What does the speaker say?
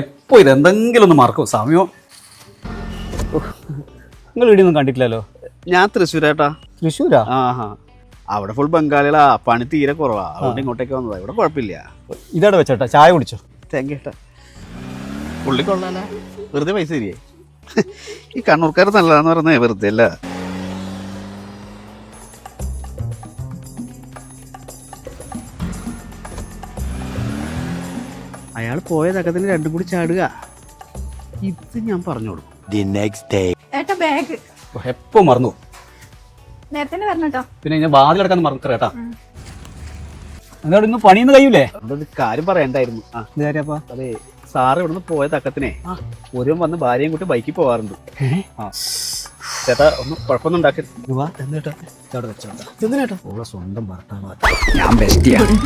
എപ്പോ ഇത് എന്തെങ്കിലും ഒന്ന് മറക്കും സമയം. നിങ്ങൾ ഇവിടെയൊന്നും കണ്ടിട്ടില്ലല്ലോ. ഞാൻ തൃശ്ശൂരേട്ടാ. തൃശ്ശൂരാ? ആഹാ, അവിടെ ഫുൾ ബംഗാളികളാ, പണി തീരെ കുറവാ, അതുകൊണ്ട് ഇങ്ങോട്ടേക്ക് വന്നതാ. ഇവിടെ കുഴപ്പമില്ല. ഇതവിടെ വെച്ചോട്ടാ, ചായ കുടിച്ചോ. താങ്ക് യു ഏട്ടാ. പുള്ളി കൊള്ളാല, വെറുതെ പൈസ തരികയെ. ഈ കണ്ണൂർക്കാർ നല്ലതാന്ന് പറഞ്ഞേ വെറുതെ അല്ല. അയാൾ പോയ തക്കത്തിന് രണ്ടും കൂടി ചാടുക. ഇത് ഞാൻ പറഞ്ഞു കൊടുക്കും. ഏട്ടാ ബാഗ് എപ്പോ മറന്നു. നേരത്തെ പറഞ്ഞോ. പിന്നെ ഞാൻ വാതിലടക്കാൻ മറക്കറേട്ടാ. എന്നോട് ഇന്ന് പണിയൊന്നും കഴിയൂലേ? ഒരു കാര്യം പറയണ്ടായിരുന്നു. ആ ഇതാരാപ്പാ? അതെ, സാറ് ഇവിടുന്ന് പോയ തക്കത്തിനെ ഒരു വന്ന് ഭാര്യയും കൂട്ടി ബൈക്കിൽ പോവാറുണ്ട്. ആ ചേട്ടാ, ഒന്നും കുഴപ്പമൊന്നും ഉണ്ടാക്കരുത്. എന്നേട്ടാ ഇതവിടെ വെച്ചോട്ടാ. എന്തിനേട്ടാ? സ്വന്തം ഭർത്താവ് ഞാൻ ബെസ്റ്റിയാണ്.